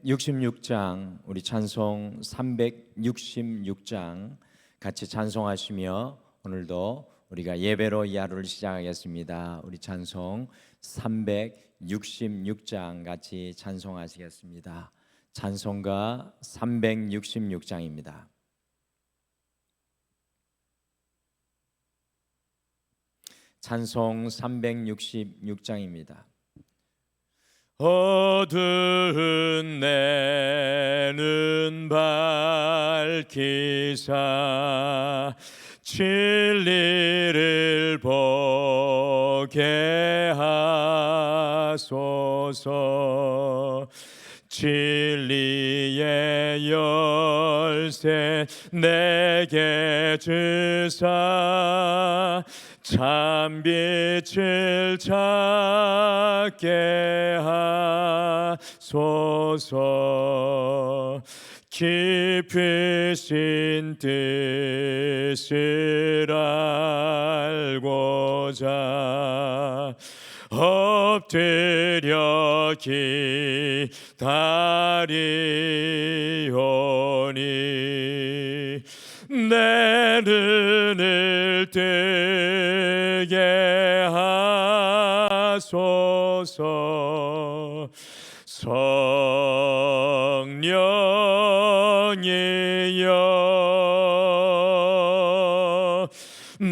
366장, 우리 찬송 366장 같이 찬송하시며 오늘도 우리가 예배로 이 하루를 시작하겠습니다. 우리 찬송 366장 같이 찬송하시겠습니다. 찬송가 366장입니다. 찬송 366장입니다. 어두운 내 눈 밝히사 진리를 보게 하소서. 진리의 열쇠 내게 주사 참 빛을 찾게 하소서. 깊으신 뜻을 알고자 엎드려 기다리오니 내 눈을 뜨게 하소서. 성령이여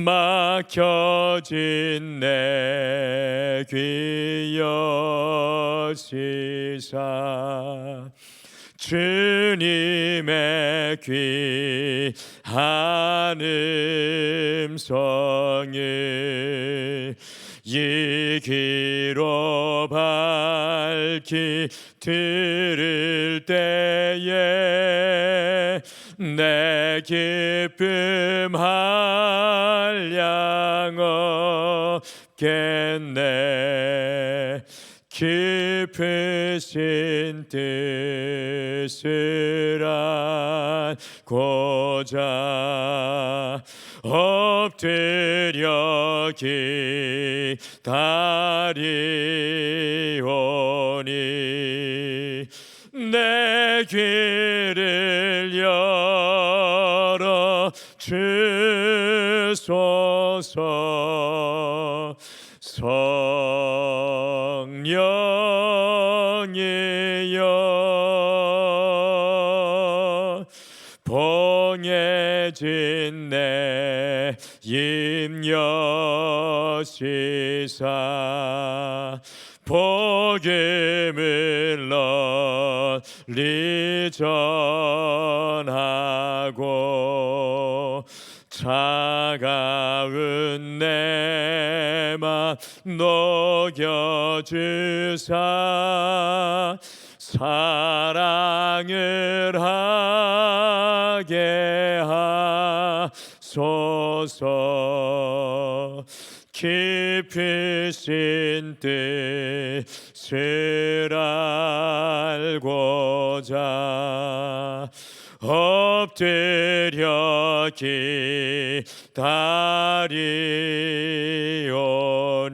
막혀진 내 귀 여시사 주님의 귀한 음성을 이 귀로 밝히 들을 때에 내 기쁨 한량 없겠네. 깊으신 뜻을 알고자 엎드려 기다리오니 내 귀를 열어 주소서. 성령이여 봉해진 내 입 여시사 복음을 널리 전하고 차가운 내 맘 녹여주사 사랑을 하게 하소서. 깊으신 뜻을 알고자 엎드려 기다리오니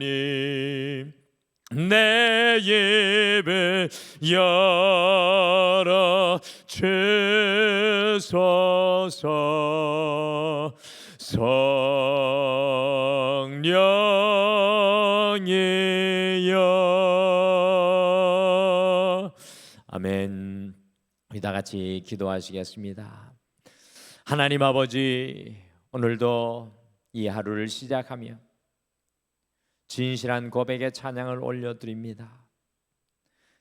내 입을 열어 주소서. 성령이여. 아멘. 우리 다 같이 기도하시겠습니다. 하나님 아버지, 오늘도 이 하루를 시작하며 진실한 고백의 찬양을 올려드립니다.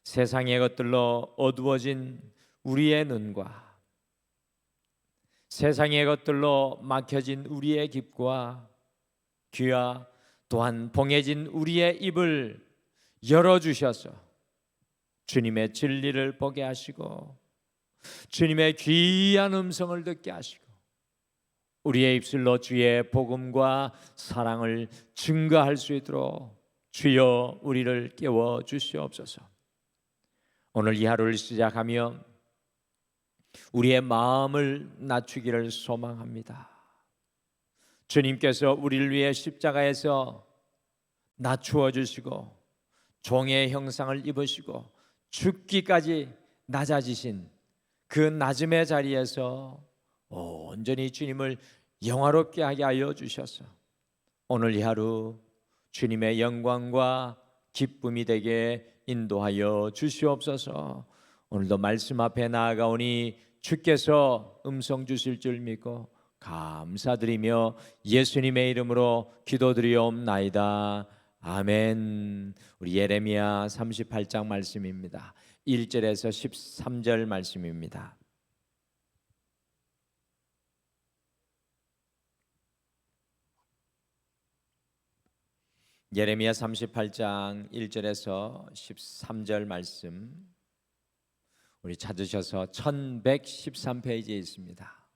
세상의 것들로 어두워진 우리의 눈과 세상의 것들로 막혀진 우리의 귀와 귀와 또한 봉해진 우리의 입을 열어주셔서 주님의 진리를 보게 하시고 주님의 귀한 음성을 듣게 하시고 우리의 입술로 주의 복음과 사랑을 증거할 수 있도록 주여 우리를 깨워 주시옵소서. 오늘 이 하루를 시작하며 우리의 마음을 낮추기를 소망합니다. 주님께서 우리를 위해 십자가에서 낮추어 주시고 종의 형상을 입으시고 죽기까지 낮아지신 그 낮음의 자리에서 온전히 주님을 영화롭게 하게 하여 주셔서 오늘 이 하루 주님의 영광과 기쁨이 되게 인도하여 주시옵소서. 오늘도 말씀 앞에 나아가오니 주께서 음성 주실 줄 믿고 감사드리며 예수님의 이름으로 기도드리옵나이다. 아멘. 우리 예레미야 38장 말씀입니다. 1절에서 13절 말씀입니다. 예레미야 38장 1절에서 13절 말씀, 우리 찾으셔서 1113페이지에 있습니다.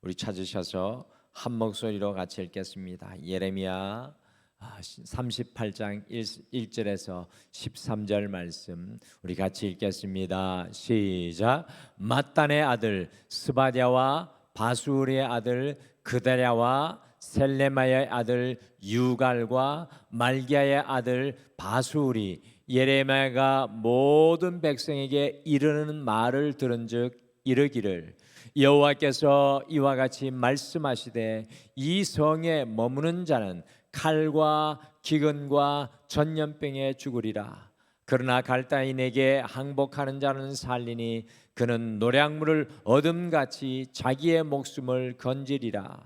우리 찾으셔서 한 목소리로 같이 읽겠습니다. 예레미야 38장 1절에서 13절 말씀 우리 같이 읽겠습니다. 시작. mat단의 아들 스바랴와 바수리의 아들 그다랴와 셀레마의 아들 유갈과 말기야의 아들 바수리 예레미야가 모든 백성에게 이르는 말을 들은즉 이르기를 여호와께서 이와 같이 말씀하시되 이 성에 머무는 자는 칼과 기근과 전염병에 죽으리라. 그러나 갈다인에게 항복하는 자는 살리니 그는 노량물을 어둠같이 자기의 목숨을 건지리라.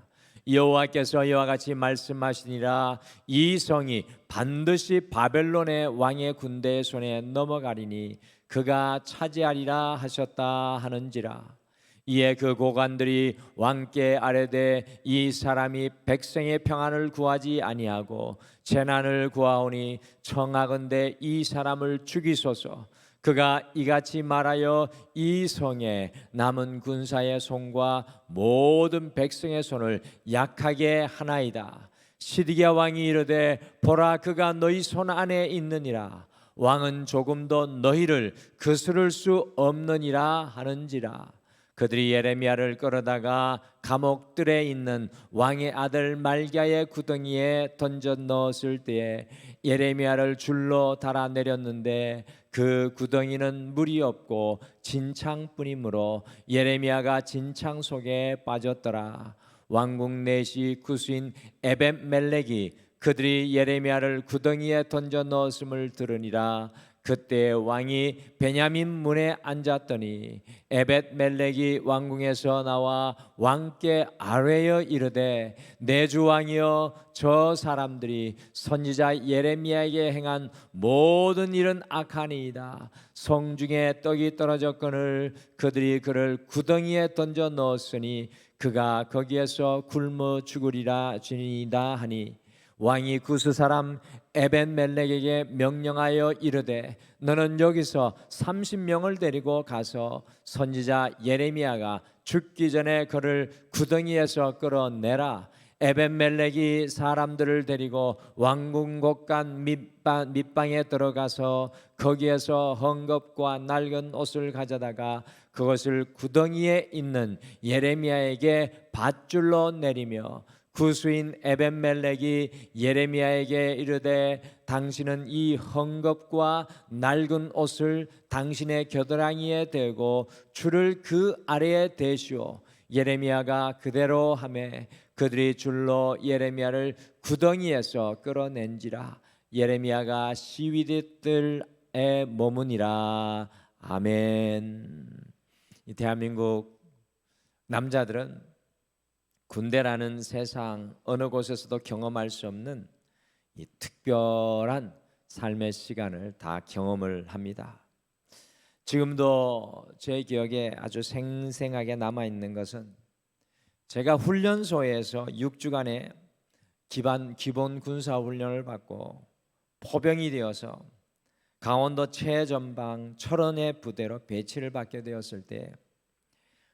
여호와께서 이와 같이 말씀하시니라. 이 성이 반드시 바벨론의 왕의 군대의 손에 넘어가리니 그가 차지하리라 하셨다 하는지라. 이에 그 고관들이 왕께 아뢰되 이 사람이 백성의 평안을 구하지 아니하고 재난을 구하오니 청하건대 이 사람을 죽이소서. 그가 이같이 말하여 이 성에 남은 군사의 손과 모든 백성의 손을 약하게 하나이다. 시드기야 왕이 이르되 보라 그가 너희 손 안에 있느니라. 왕은 조금도 너희를 거스를 수 없느니라 하는지라. 그들이 예레미야를 끌어다가 감옥들에 있는 왕의 아들 말기야의 구덩이에 던져 넣었을 때에 예레미야를 줄로 달아 내렸는데 그 구덩이는 물이 없고 진창뿐이므로 예레미야가 진창 속에 빠졌더라. 왕국 내시 구수인 에벳멜렉이 그들이 예레미야를 구덩이에 던져 넣었음을 들으니라. 그때 왕이 베냐민 문에 앉았더니 에벳멜렉이 왕궁에서 나와 왕께 아뢰어 이르되 내 주 왕이여 저 사람들이 선지자 예레미야에게 행한 모든 일은 악하니이다. 성중에 떡이 떨어졌거늘 그들이 그를 구덩이에 던져 넣었으니 그가 거기에서 굶어 죽으리라 주니이다 하니 왕이 구스 사람 에벳멜렉에게 명령하여 이르되 너는 여기서 30명을 데리고 가서 선지자 예레미야가 죽기 전에 그를 구덩이에서 끌어내라. 에벳멜렉이 사람들을 데리고 왕궁 곳간 밑방에 들어가서 거기에서 헝겊과 낡은 옷을 가져다가 그것을 구덩이에 있는 예레미야에게 밧줄로 내리며 구수인 에벳멜렉이 예레미야에게 이르되 당신은 이 헝겊과 낡은 옷을 당신의 겨드랑이에 대고 줄을 그 아래에 대시오. 예레미야가 그대로 하매 그들이 줄로 예레미야를 구덩이에서 끌어낸지라. 예레미야가 시위대들에 머무니라. 아멘. 이 대한민국 남자들은 군대라는 세상 어느 곳에서도 경험할 수 없는 이 특별한 삶의 시간을 다 경험을 합니다. 지금도 제 기억에 아주 생생하게 남아있는 것은 제가 훈련소에서 6주간의 기본 군사훈련을 받고 포병이 되어서 강원도 최전방 철원의 부대로 배치를 받게 되었을 때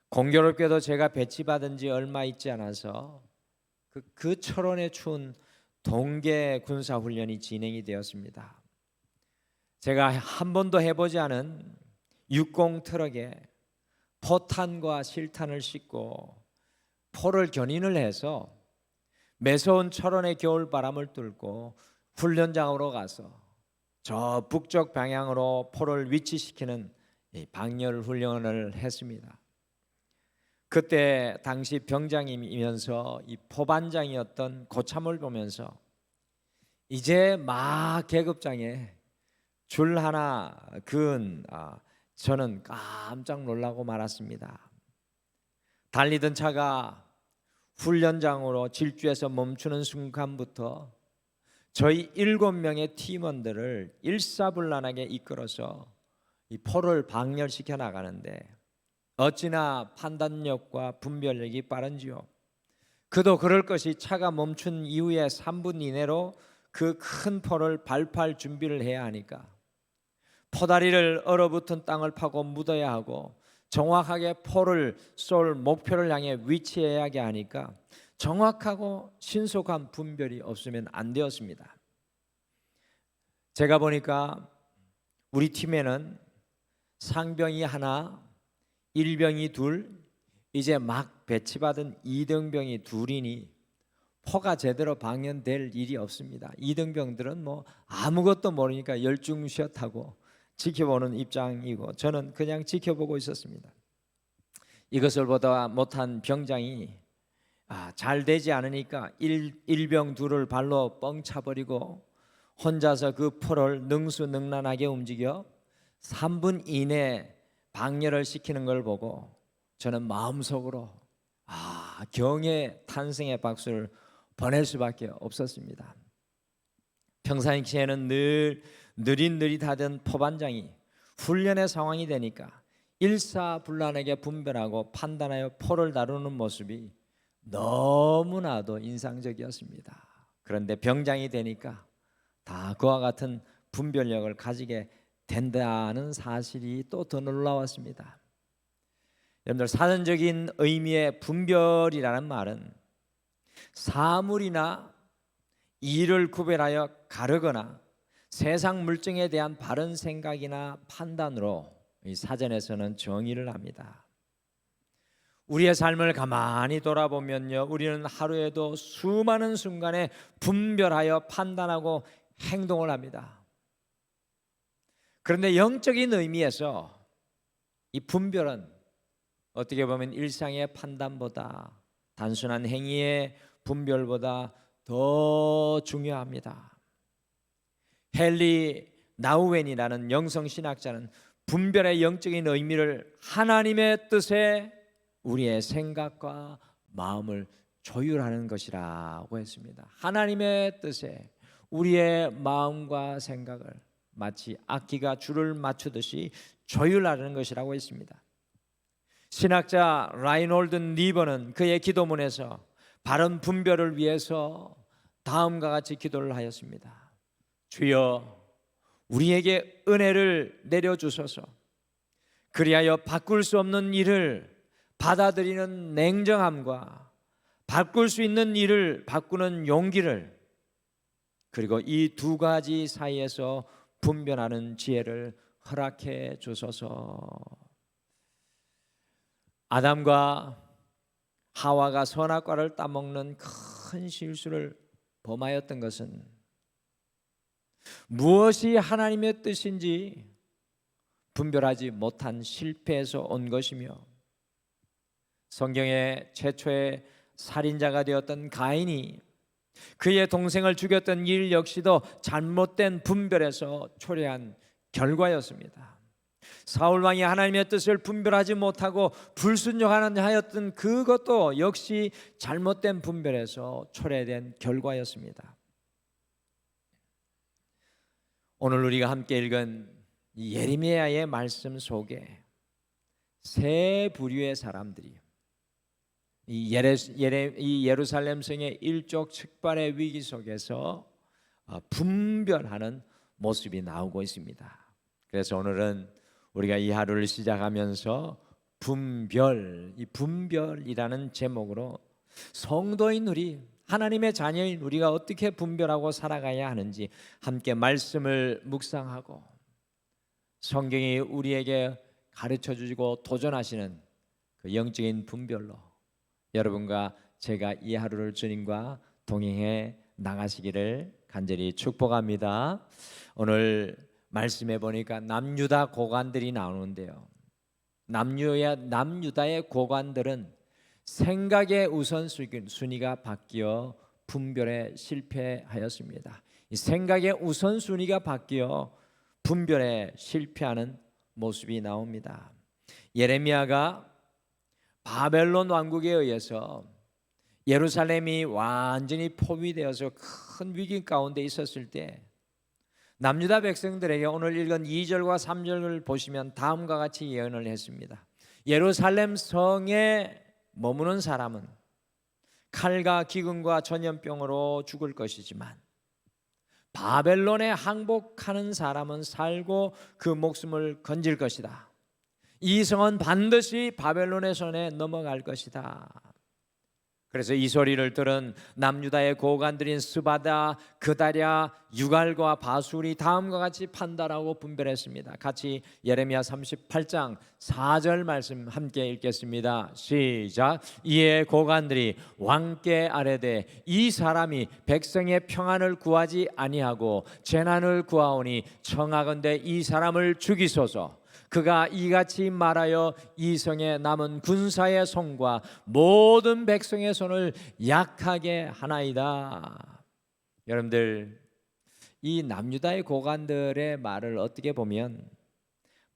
공교롭게도 제가 배치받은 지 얼마 있지 않아서 그 철원의 추운 동계 군사훈련이 진행이 되었습니다. 제가 한 번도 해보지 않은 60 트럭에 포탄과 실탄을 싣고 포를 견인을 해서 매서운 철원의 겨울바람을 뚫고 훈련장으로 가서 저 북쪽 방향으로 포를 위치시키는 이 방열 훈련을 했습니다. 그때 당시 병장이면서 이 포반장이었던 고참을 보면서 이제 막 계급장에 줄 하나 그은 저는 깜짝 놀라고 말았습니다. 달리던 차가 훈련장으로 질주해서 멈추는 순간부터 저희 7명의 팀원들을 일사불란하게 이끌어서 이 포를 방열시켜 나가는데 어찌나 판단력과 분별력이 빠른지요. 그도 그럴 것이 차가 멈춘 이후에 3분 이내로 그 큰 포를 발포할 준비를 해야 하니까 포다리를 얼어붙은 땅을 파고 묻어야 하고 정확하게 포를 쏠 목표를 향해 위치해야 하니까 정확하고 신속한 분별이 없으면 안 되었습니다. 제가 보니까 우리 팀에는 상병이 하나, 일병이 둘, 이제 막 배치받은 이등병이 둘이니 포가 제대로 방연될 일이 없습니다. 이등병들은 뭐 아무것도 모르니까 열중시하고 지켜보는 입장이고 저는 그냥 지켜보고 있었습니다. 이것을 보다 못한 병장이 잘 되지 않으니까 일병 둘을 발로 뻥 차버리고 혼자서 그 포를 능수능란하게 움직여 3분 이내 방열을 시키는 걸 보고 저는 마음속으로 경의 탄생의 박수를 보낼 수밖에 없었습니다. 평상시에는 늘 느릿느릿하던 포반장이 훈련의 상황이 되니까 일사불란하게 분별하고 판단하여 포를 다루는 모습이 너무나도 인상적이었습니다. 그런데 병장이 되니까 다 그와 같은 분별력을 가지게 된다는 사실이 또 더 놀라웠습니다. 여러분들, 사전적인 의미의 분별이라는 말은 사물이나 일을 구별하여 가르거나 세상 물정에 대한 바른 생각이나 판단으로 이 사전에서는 정의를 합니다. 우리의 삶을 가만히 돌아보면요, 우리는 하루에도 수많은 순간에 분별하여 판단하고 행동을 합니다. 그런데 영적인 의미에서 이 분별은 어떻게 보면 일상의 판단보다, 단순한 행위의 분별보다 더 중요합니다. 헨리 나우웬이라는 영성신학자는 분별의 영적인 의미를 하나님의 뜻에 우리의 생각과 마음을 조율하는 것이라고 했습니다. 하나님의 뜻에 우리의 마음과 생각을 마치 악기가 줄을 맞추듯이 조율하는 것이라고 했습니다. 신학자 라이놀드 니버는 그의 기도문에서 바른 분별을 위해서 다음과 같이 기도를 하였습니다. 주여, 우리에게 은혜를 내려주소서. 그리하여 바꿀 수 없는 일을 받아들이는 냉정함과 바꿀 수 있는 일을 바꾸는 용기를, 그리고 이 두 가지 사이에서 분별하는 지혜를 허락해 주소서. 아담과 하와가 선악과를 따먹는 큰 실수를 범하였던 것은 무엇이 하나님의 뜻인지 분별하지 못한 실패에서 온 것이며, 성경의 최초의 살인자가 되었던 가인이 그의 동생을 죽였던 일 역시도 잘못된 분별에서 초래한 결과였습니다. 사울 왕이 하나님의 뜻을 분별하지 못하고 불순종하는 하였던 그것도 역시 잘못된 분별에서 초래된 결과였습니다. 오늘 우리가 함께 읽은 예레미야의 말씀 속에 세 부류의 사람들이 이 예루살렘 성의 일촉즉발의 위기 속에서 분별하는 모습이 나오고 있습니다. 그래서 오늘은 우리가 이 하루를 시작하면서 이 분별이라는 제목으로 성도인 우리, 하나님의 자녀인 우리가 어떻게 분별하고 살아가야 하는지 함께 말씀을 묵상하고 성경이 우리에게 가르쳐 주시고 도전하시는 그 영적인 분별로 여러분과 제가 이 하루를 주님과 동행해 나가시기를 간절히 축복합니다. 오늘 말씀해 보니까 남유다 고관들이 나오는데요. 남유다의 고관들은 생각의 우선순위가 바뀌어 분별에 실패하였습니다. 이 생각의 우선순위가 바뀌어 분별에 실패하는 모습이 나옵니다. 예레미야가 바벨론 왕국에 의해서 예루살렘이 완전히 포위되어서 큰 위기 가운데 있었을 때 남유다 백성들에게 오늘 읽은 2절과 3절을 보시면 다음과 같이 예언을 했습니다. 예루살렘 성에 머무는 사람은 칼과 기근과 전염병으로 죽을 것이지만 바벨론에 항복하는 사람은 살고 그 목숨을 건질 것이다. 이 성은 반드시 바벨론의 손에 넘어갈 것이다. 그래서 이 소리를 들은 남유다의 고관들인 스바다, 그다랴, 유갈과 바술이 다음과 같이 판단하고 분별했습니다. 같이 예레미야 38장 4절 말씀 함께 읽겠습니다. 시작. 이에 고관들이 왕께 아뢰되 이 사람이 백성의 평안을 구하지 아니하고 재난을 구하오니 청하건대 이 사람을 죽이소서. 그가 이같이 말하여 이 성에 남은 군사의 손과 모든 백성의 손을 약하게 하나이다. 여러분들, 이 남유다의 고관들의 말을 어떻게 보면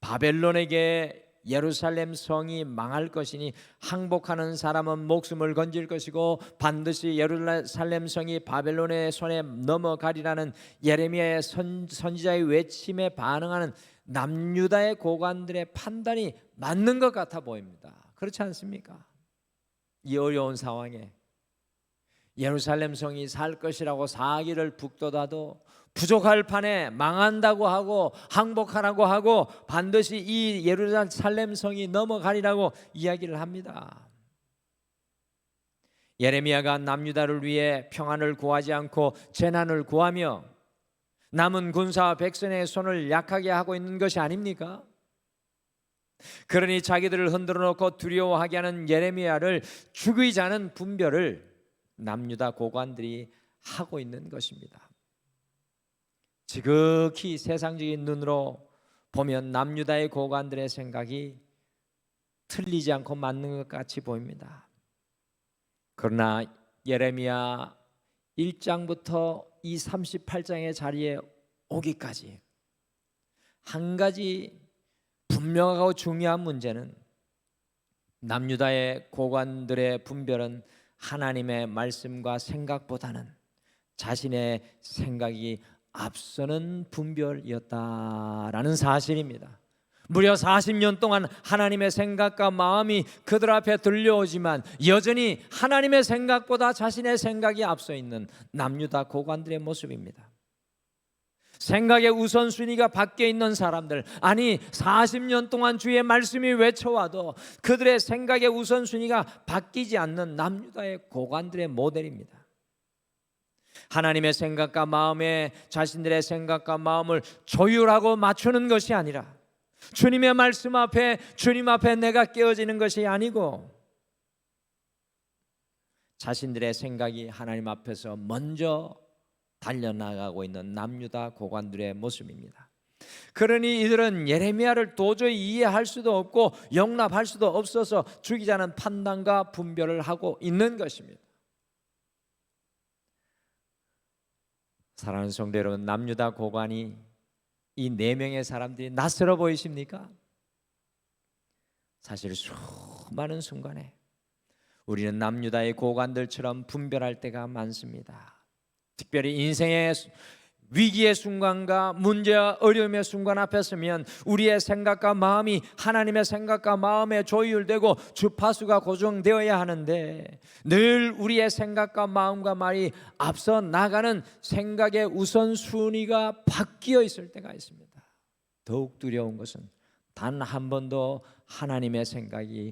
바벨론에게 예루살렘 성이 망할 것이니 항복하는 사람은 목숨을 건질 것이고 반드시 예루살렘 성이 바벨론의 손에 넘어가리라는 예레미야의 선지자의 외침에 반응하는 남유다의 고관들의 판단이 맞는 것 같아 보입니다. 그렇지 않습니까? 이 어려운 상황에 예루살렘 성이 살 것이라고 사기를 북돋아도 부족할 판에 망한다고 하고 항복하라고 하고 반드시 이 예루살렘 성이 넘어가리라고 이야기를 합니다. 예레미야가 남유다를 위해 평안을 구하지 않고 재난을 구하며 남은 군사와 백성의 손을 약하게 하고 있는 것이 아닙니까? 그러니 자기들을 흔들어 놓고 두려워하게 하는 예레미야를 죽이자는 분별을 남유다 고관들이 하고 있는 것입니다. 지극히 세상적인 눈으로 보면 남유다의 고관들의 생각이 틀리지 않고 맞는 것 같이 보입니다. 그러나 예레미야 1장부터 이 38장의 자리에 오기까지 한 가지 분명하고 중요한 문제는 남유다의 고관들의 분별은 하나님의 말씀과 생각보다는 자신의 생각이 앞서는 분별이었다라는 사실입니다. 무려 40년 동안 하나님의 생각과 마음이 그들 앞에 들려오지만 여전히 하나님의 생각보다 자신의 생각이 앞서 있는 남유다 고관들의 모습입니다. 생각의 우선순위가 바뀌어 있는 사람들, 아니 40년 동안 주의 말씀이 외쳐와도 그들의 생각의 우선순위가 바뀌지 않는 남유다의 고관들의 모델입니다. 하나님의 생각과 마음에 자신들의 생각과 마음을 조율하고 맞추는 것이 아니라 주님의 말씀 앞에 주님 앞에 내가 깨어지는 것이 아니고 자신들의 생각이 하나님 앞에서 먼저 달려나가고 있는 남유다 고관들의 모습입니다. 그러니 이들은 예레미야를 도저히 이해할 수도 없고 용납할 수도 없어서 죽이자는 판단과 분별을 하고 있는 것입니다. 사랑하는 성도 여러분, 남유다 고관이 이 4명의 사람들이 낯설어 보이십니까? 사실 수많은 순간에 우리는 남유다의 고관들처럼 분별할 때가 많습니다. 특별히 인생의 위기의 순간과 문제와 어려움의 순간 앞에 서면 우리의 생각과 마음이 하나님의 생각과 마음에 조율되고 주파수가 고정되어야 하는데 늘 우리의 생각과 마음과 말이 앞서 나가는 생각의 우선순위가 바뀌어 있을 때가 있습니다. 더욱 두려운 것은 단 한 번도 하나님의 생각이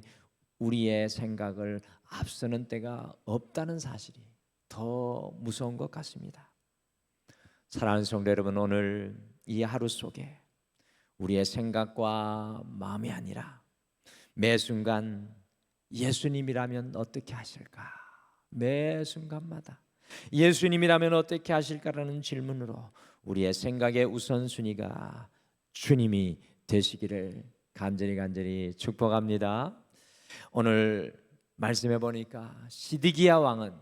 우리의 생각을 앞서는 때가 없다는 사실이 더 무서운 것 같습니다. 사랑하는 성도 여러분, 오늘 이 하루 속에 우리의 생각과 마음이 아니라 매 순간 예수님이라면 어떻게 하실까? 매 순간마다 예수님이라면 어떻게 하실까라는 질문으로 우리의 생각의 우선순위가 주님이 되시기를 간절히 축복합니다. 오늘 말씀해 보니까 시드기야 왕은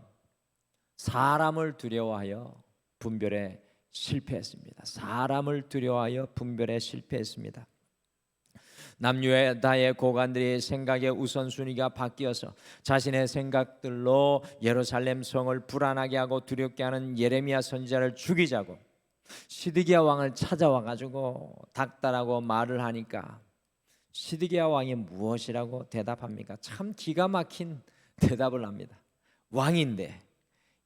사람을 두려워하여 분별에 실패했습니다. 사람을 두려워하여 분별에 실패했습니다. 남유다의 고관들의 생각의 우선순위가 바뀌어서 자신의 생각들로 예루살렘 성을 불안하게 하고 두렵게 하는 예레미야 선지자를 죽이자고 시드기야 왕을 찾아와 가지고 닥달하고 말을 하니까 시드기야 왕이 무엇이라고 대답합니까? 참 기가 막힌 대답을 합니다. 왕인데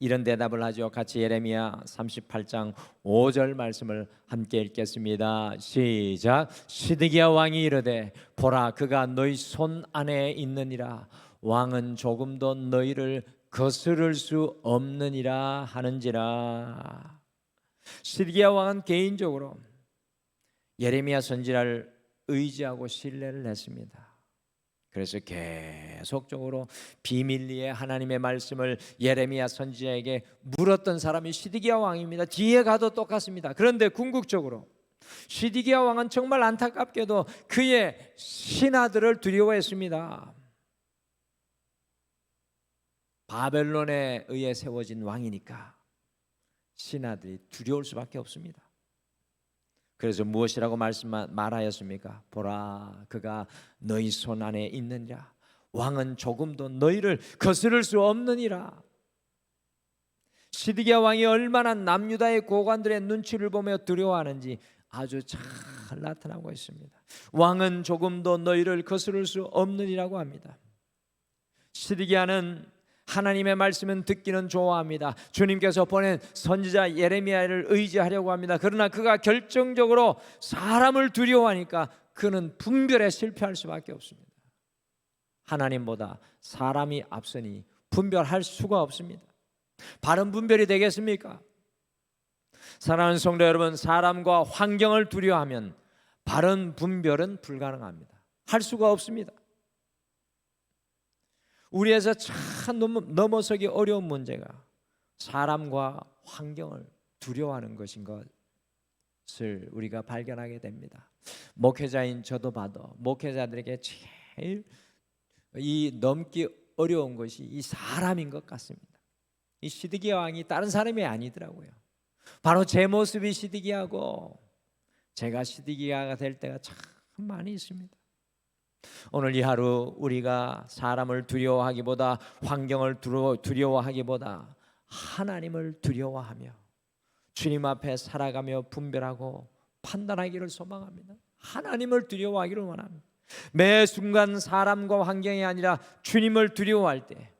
이런 대답을 하죠. 같이 예레미야 38장 5절 말씀을 함께 읽겠습니다. 시작. 시드기야 왕이 이르되 보라 그가 너희 손 안에 있느니라. 왕은 조금도 너희를 거스를 수 없느니라 하는지라. 시드기야 왕은 개인적으로 예레미야 선지자를 의지하고 신뢰를 했습니다. 그래서 계속적으로 비밀리에 하나님의 말씀을 예레미야 선지자에게 물었던 사람이 시드기야 왕입니다. 뒤에 가도 똑같습니다. 그런데 궁극적으로 시드기야 왕은 정말 안타깝게도 그의 신하들을 두려워했습니다. 바벨론에 의해 세워진 왕이니까 신하들이 두려울 수밖에 없습니다. 그래서 무엇이라고 말하였습니까? 보라 그가 너희 손 안에 있느니라. 왕은 조금도 너희를 거스를 수 없느니라. 시드기야 왕이 얼마나 남유다의 고관들의 눈치를 보며 두려워하는지 아주 잘 나타나고 있습니다. 왕은 조금도 너희를 거스를 수 없느니라고 합니다. 시드기야는 하나님의 말씀은 듣기는 좋아합니다. 주님께서 보낸 선지자 예레미야를 의지하려고 합니다. 그러나 그가 결정적으로 사람을 두려워하니까 그는 분별에 실패할 수밖에 없습니다. 하나님보다 사람이 앞서니 분별할 수가 없습니다. 바른 분별이 되겠습니까? 사랑하는 성도 여러분, 사람과 환경을 두려워하면 바른 분별은 불가능합니다. 할 수가 없습니다. 우리에서 참 넘어서기 어려운 문제가 사람과 환경을 두려워하는 것인 것을 우리가 발견하게 됩니다. 목회자인 저도 봐도 목회자들에게 제일 이 넘기 어려운 것이 이 사람인 것 같습니다. 이 시드기야 왕이 다른 사람이 아니더라고요. 바로 제 모습이 시드기야고 제가 시드기야가 될 때가 참 많이 있습니다. 오늘 이 하루 우리가 사람을 두려워하기보다 환경을 두려워하기보다 하나님을 두려워하며 주님 앞에 살아가며 분별하고 판단하기를 소망합니다. 하나님을 두려워하기를 원합니다. 매 순간 사람과 환경이 아니라 주님을 두려워할 때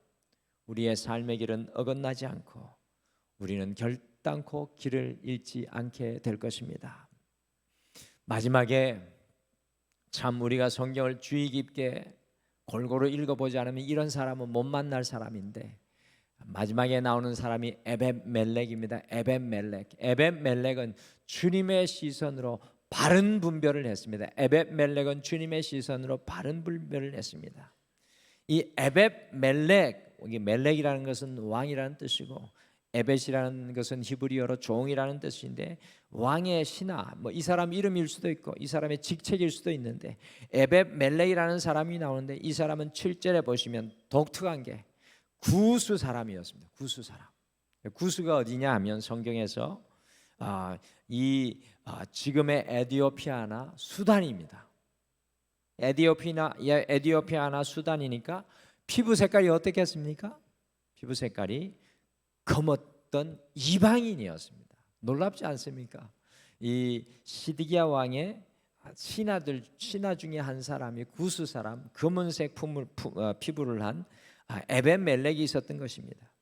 우리의 삶의 길은 어긋나지 않고 우리는 결단코 길을 잃지 않게 될 것입니다. 마지막에 참 우리가 성경을 주의 깊게 골고루 읽어보지 않으면 이런 사람은 못 만날 사람인데 마지막에 나오는 사람이 에벳멜렉입니다. 에벳멜렉은 주님의 시선으로 바른 분별을 했습니다. 에벳멜렉은 주님의 시선으로 바른 분별을 했습니다. 이 에벳멜렉, 여기 멜렉이라는 것은 왕이라는 뜻이고 에벳이라는 것은 히브리어로 종이라는 뜻인데 왕의 신하, 이 사람 이름일 수도 있고 이 사람의 직책일 수도 있는데 에벳멜렉이라는 사람이 나오는데 이 사람은 7절에 보시면 독특한 게 구수 사람이었습니다. 구수 사람. 구수가 어디냐 하면 성경에서 지금의 에티오피아나 수단입니다. 에티오피아나 수단이니까 피부 색깔이 어떻겠습니까? 피부 색깔이 검었던 이방인이었습니다. 놀랍지 않습니까? 이 시드기야 왕의 신하 중에 한 사람이 구수 사람, 검은색 피부를 한 에벳멜렉이 있었던 것입니다.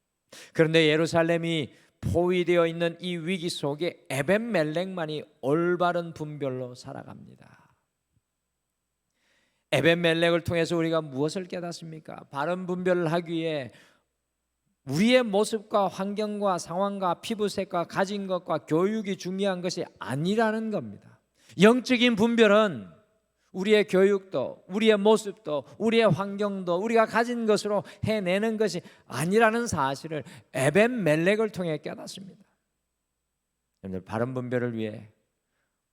그런데 예루살렘이 포위되어 있는 이 위기 속에 에벳멜렉만이 올바른 분별로 살아갑니다. 에벳멜렉을 통해서 우리가 무엇을 깨닫습니까? 바른 분별을 하기 위해 우리의 모습과 환경과 상황과 피부색과 가진 것과 교육이 중요한 것이 아니라는 겁니다. 영적인 분별은 우리의 교육도, 우리의 모습도, 우리의 환경도 우리가 가진 것으로 해내는 것이 아니라는 사실을 에벤멜렉을 통해 깨닫습니다. 여러분들, 바른 분별을 위해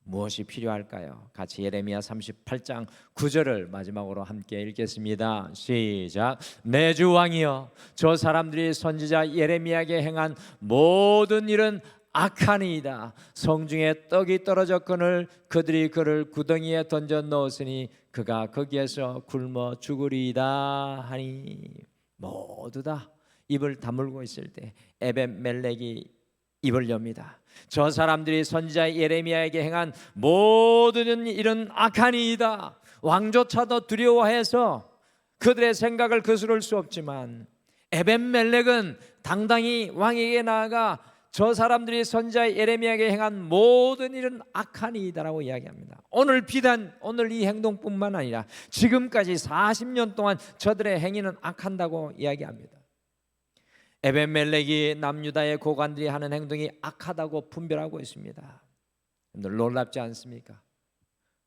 무엇이 필요할까요? 같이 예레미야 38장 9절을 마지막으로 함께 읽겠습니다. 시작. 내 주 왕이여, 저 사람들이 선지자 예레미야에게 행한 모든 일은 악하니이다. 성중에 떡이 떨어졌거늘 그들이 그를 구덩이에 던져 넣었으니 그가 거기에서 굶어 죽으리이다 하니. 모두 다 입을 다물고 있을 때 에벤멜렉이 입을 엽니다. 저 사람들이 선지자 예레미야에게 행한 모든 일은 악하니이다. 왕조차도 두려워해서 그들의 생각을 거스를 수 없지만 에벤멜렉은 당당히 왕에게 나아가 저 사람들이 선지자 예레미야에게 행한 모든 일은 악하니이다라고 이야기합니다. 오늘 비단 오늘 이 행동뿐만 아니라 지금까지 40년 동안 저들의 행위는 악한다고 이야기합니다. 에벤멜렉이 남유다의 고관들이 하는 행동이 악하다고 분별하고 있습니다. 놀랍지 않습니까?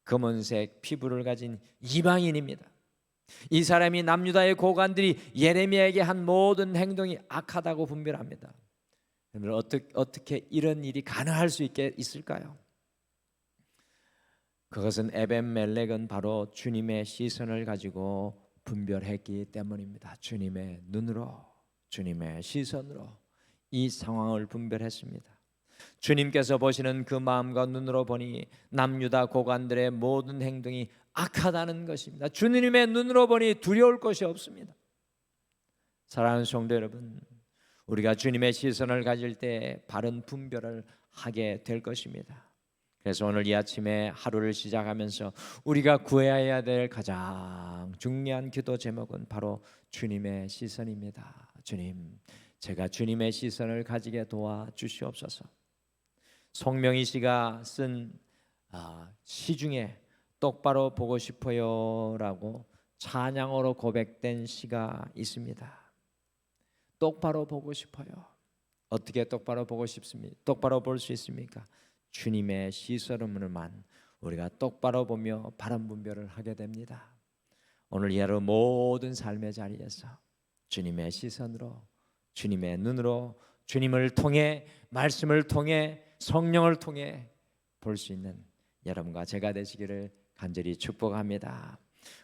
검은색 피부를 가진 이방인입니다. 이 사람이 남유다의 고관들이 예레미야에게 한 모든 행동이 악하다고 분별합니다. 어떻게 이런 일이 가능할 수 있을까요? 그것은 에벤멜렉은 바로 주님의 시선을 가지고 분별했기 때문입니다. 주님의 눈으로, 주님의 시선으로 이 상황을 분별했습니다. 주님께서 보시는 그 마음과 눈으로 보니 남유다 고관들의 모든 행동이 악하다는 것입니다. 주님의 눈으로 보니 두려울 것이 없습니다. 사랑하는 성도 여러분, 우리가 주님의 시선을 가질 때 바른 분별을 하게 될 것입니다. 그래서 오늘 이 아침에 하루를 시작하면서 우리가 구해야 될 가장 중요한 기도 제목은 바로 주님의 시선입니다. 주님, 제가 주님의 시선을 가지게 도와주시옵소서. 송명희 씨가 쓴 시 중에 똑바로 보고 싶어요라고 찬양으로 고백된 시가 있습니다. 똑바로 보고 싶어요. 어떻게 똑바로 보고 싶습니까? 똑바로 볼 수 있습니까? 주님의 시선으로만 우리가 똑바로 보며 바른 분별을 하게 됩니다. 오늘 이 하루 모든 삶의 자리에서 주님의 시선으로, 주님의 눈으로, 주님을 통해, 말씀을 통해, 성령을 통해 볼 수 있는 여러분과 제가 되시기를 간절히 축복합니다.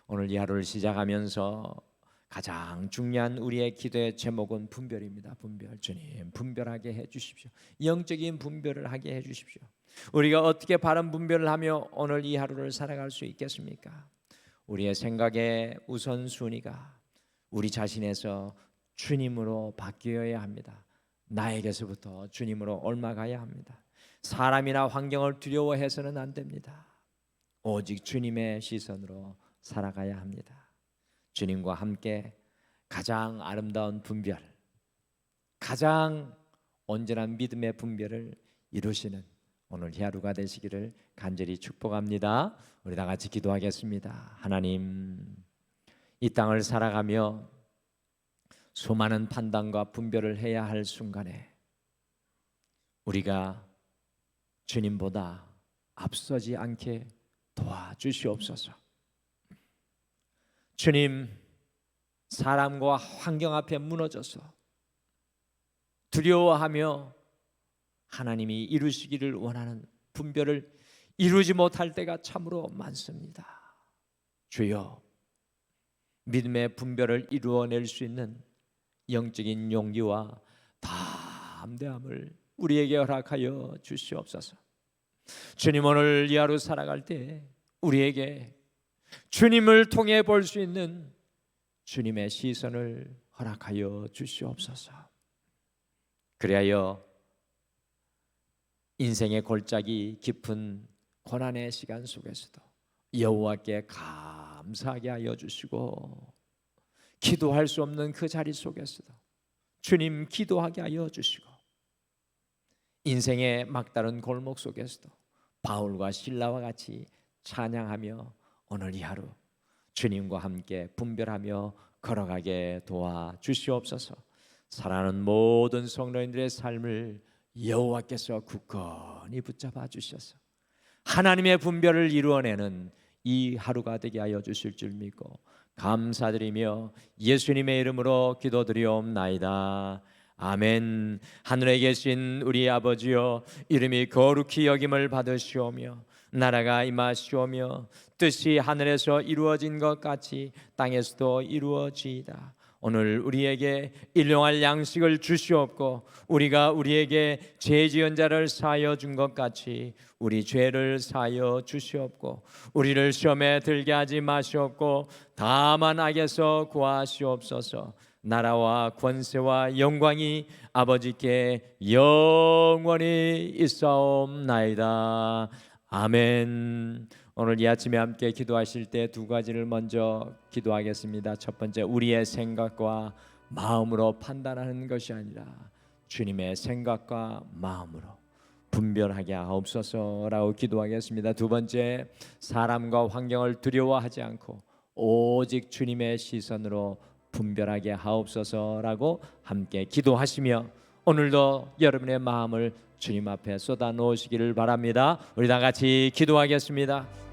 오늘 이 하루를 시작하면서 가장 중요한 우리의 기도의 제목은 분별입니다. 분별. 주님, 분별하게 해주십시오. 영적인 분별을 하게 해주십시오. 우리가 어떻게 바른 분별을 하며 오늘 이 하루를 살아갈 수 있겠습니까? 우리의 생각의 우선순위가 우리 자신에서 주님으로 바뀌어야 합니다. 나에게서부터 주님으로 옮아가야 합니다. 사람이나 환경을 두려워해서는 안 됩니다. 오직 주님의 시선으로 살아가야 합니다. 주님과 함께 가장 아름다운 분별, 가장 온전한 믿음의 분별을 이루시는 오늘 하루가 되시기를 간절히 축복합니다. 우리 다 같이 기도하겠습니다. 하나님, 이 땅을 살아가며 수많은 판단과 분별을 해야 할 순간에 우리가 주님보다 앞서지 않게 도와주시옵소서. 주님, 사람과 환경 앞에 무너져서 두려워하며 하나님이 이루시기를 원하는 분별을 이루지 못할 때가 참으로 많습니다. 주여, 믿음의 분별을 이루어낼 수 있는 영적인 용기와 담대함을 우리에게 허락하여 주시옵소서. 주님, 오늘 이 하루 살아갈 때 우리에게 주님을 통해 볼 수 있는 주님의 시선을 허락하여 주시옵소서. 그리하여 인생의 골짜기 깊은 고난의 시간 속에서도 여호와께 감사하게 하여 주시고, 기도할 수 없는 그 자리 속에서도 주님 기도하게 하여 주시고, 인생의 막다른 골목 속에서도 바울과 실라와 같이 찬양하며 오늘 이 하루 주님과 함께 분별하며 걸어가게 도와주시옵소서. 사랑하는 모든 성도님들의 삶을 여호와께서 굳건히 붙잡아 주셔서 하나님의 분별을 이루어내는 이 하루가 되게 하여 주실 줄 믿고 감사드리며 예수님의 이름으로 기도드리옵나이다. 아멘. 하늘에 계신 우리 아버지여, 이름이 거룩히 여김을 받으시오며 나라가 임하시오며 뜻이 하늘에서 이루어진 것 같이 땅에서도 이루어지이다. 오늘 우리에게 일용할 양식을 주시옵고 우리가 우리에게 죄 지은 자를 사하여 준 것 같이 우리 죄를 사하여 주시옵고 우리를 시험에 들게 하지 마시옵고 다만 악에서 구하시옵소서. 나라와 권세와 영광이 아버지께 영원히 있사옵나이다. 아멘. 오늘 이 아침에 함께 기도하실 때 두 가지를 먼저 기도하겠습니다. 첫 번째, 우리의 생각과 마음으로 판단하는 것이 아니라 주님의 생각과 마음으로 분별하게 하옵소서라고 기도하겠습니다. 두 번째, 사람과 환경을 두려워하지 않고 오직 주님의 시선으로 분별하게 하옵소서라고 함께 기도하시며 오늘도 여러분의 마음을 주님 앞에 쏟아 놓으시기를 바랍니다. 우리 다 같이 기도하겠습니다.